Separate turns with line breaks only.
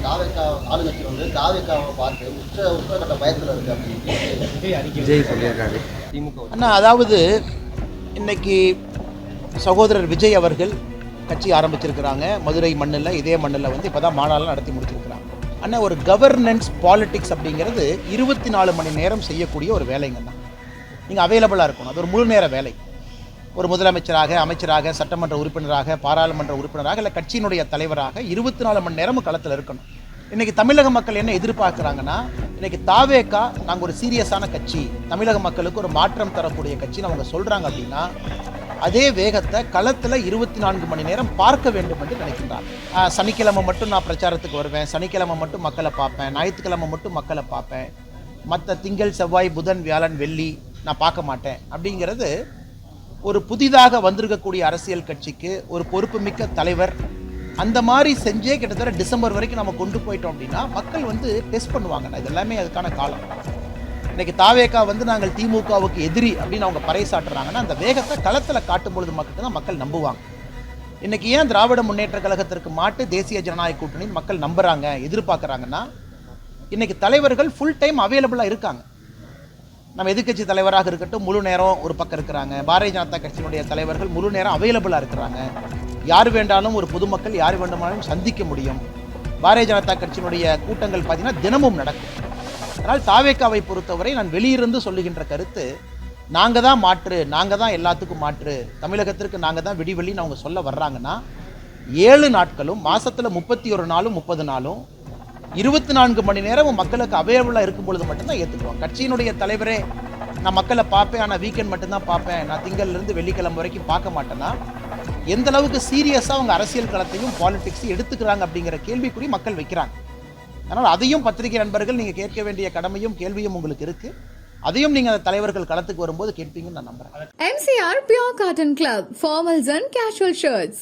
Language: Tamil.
தாவேக்கா ஆளுங்கட்சி வந்து தாவேக்காவை பார்த்து உச்சகட்ட பயத்தில் இருக்கு அப்படின்னு
விஜய் சொல்லியிருக்காரு திமுக.
அண்ணா, அதாவது இன்னைக்கு சகோதரர் விஜய் அவர்கள் கட்சி ஆரம்பிச்சிருக்கிறாங்க. மதுரை மண்ணில், இதே மண்ணில் வந்து இப்போ தான் மாநாளம் நடத்தி முடிச்சிருக்கிறாங்க. ஆனால் ஒரு கவர்னன்ஸ் பாலிடிக்ஸ் அப்படிங்கிறது 24 மணி நேரம் செய்யக்கூடிய ஒரு வேலைங்கண்ணா. நீங்கள் அவைலபிளாக இருக்கணும். அது ஒரு முழு நேர வேலை. ஒரு முதலமைச்சராக, அமைச்சராக, சட்டமன்ற உறுப்பினராக, பாராளுமன்ற உறுப்பினராக, இல்லை கட்சியினுடைய தலைவராக 24 மணி நேரமும் களத்தில் இருக்கணும். இன்றைக்கி தமிழக மக்கள் என்ன எதிர்பார்க்குறாங்கன்னா, இன்றைக்கி தாவேக்கா நாங்கள் ஒரு சீரியஸான கட்சி, தமிழக மக்களுக்கு ஒரு மாற்றம் தரக்கூடிய கட்சின்னு அவங்க சொல்கிறாங்க அப்படின்னா, அதே வேகத்தை களத்தில் 24 மணி நேரம் பார்க்க வேண்டும் என்று நினைக்கின்றார். சனிக்கிழமை மட்டும் நான் பிரச்சாரத்துக்கு வருவேன், சனிக்கிழமை மட்டும் மக்களை பார்ப்பேன், ஞாயிற்றுக்கிழமை மட்டும் மக்களை பார்ப்பேன், மற்ற திங்கள், செவ்வாய், புதன், வியாழன், வெள்ளி நான் பார்க்க மாட்டேன் அப்படிங்கிறது ஒரு புதிதாக வந்திருக்கக்கூடிய அரசியல் கட்சிக்கு ஒரு பொறுப்புமிக்க தலைவர் அந்த மாதிரி செஞ்சே கிட்டத்தட்ட டிசம்பர் வரைக்கும் நம்ம கொண்டு போயிட்டோம் அப்படின்னா மக்கள் வந்து டெஸ்ட் பண்ணுவாங்க. இது எல்லாமே அதுக்கான காலம். இன்னைக்கு தாவேக்கா வந்து நாங்கள் திமுகவுக்கு எதிரி அப்படின்னு அவங்க பறைசாட்டுறாங்கன்னா, அந்த வேகத்தை களத்தில் காட்டும் பொழுது மக்களுக்கு தான் மக்கள் நம்புவாங்க. இன்னைக்கு ஏன் திராவிட முன்னேற்ற கழகத்திற்கு மாட்டு தேசிய ஜனநாயக கூட்டணி மக்கள் நம்புறாங்க, எதிர்பார்க்குறாங்கன்னா, இன்னைக்கு தலைவர்கள் ஃபுல் டைம் அவைலபிளாக இருக்காங்க. நம்ம எதிர்கட்சி தலைவராக இருக்கட்டும், முழு நேரம் ஒரு பக்கம் இருக்கிறாங்க. பாரதிய ஜனதா கட்சியினுடைய தலைவர்கள் முழு நேரம் அவைலபிளாக இருக்கிறாங்க. யார் வேண்டாலும் ஒரு பொதுமக்கள் யார் வேண்டுமானாலும் சந்திக்க முடியும். பாரதிய ஜனதா கட்சியினுடைய கூட்டங்கள் பார்த்தீங்கன்னா தினமும் நடக்கும். அதனால் தாவேக்காவை பொறுத்தவரை நான் வெளியிருந்து சொல்லுகின்ற கருத்து, நாங்கள் தான் மாற்று, நாங்கள் தான் எல்லாத்துக்கும் மாற்று, தமிழகத்திற்கு நாங்கள் தான் விடிவெளின்னு அவங்க சொல்ல வர்றாங்கன்னா, 7 நாட்களும் மாதத்தில் 31 நாளும் 30 நாளும் 24 மணி நேரமும் மக்களுக்கு அவைலபிளாக இருக்கும் பொழுது மட்டும்தான் ஏற்றுக்குவோம். கட்சியினுடைய தலைவரே நான் மக்களை பார்ப்பேன், ஆனால் வீக்கெண்ட் மட்டும்தான் பார்ப்பேன், நான் திங்கள்லேருந்து வெள்ளிக்கிழமை வரைக்கும் பார்க்க மாட்டேன்னா, எந்த அளவுக்கு சீரியஸாக அவங்க அரசியல் களத்தையும் பாலிடிக்ஸையும் எடுத்துக்கிறாங்க அப்படிங்கிற கேள்விக்குறி மக்கள் வைக்கிறாங்க. அதனால் அதையும் பத்திரிகை நண்பர்கள் நீங்கள் கேட்க வேண்டிய கடமையும் கேள்வியும் உங்களுக்கு இருக்குது. அதையும் நீங்கள் அந்த தலைவர்கள் களத்துக்கு வரும்போது கேட்பீங்கன்னு நான் நம்புகிறேன்.
MCR Pure Cotton Club, formals and casual shirts.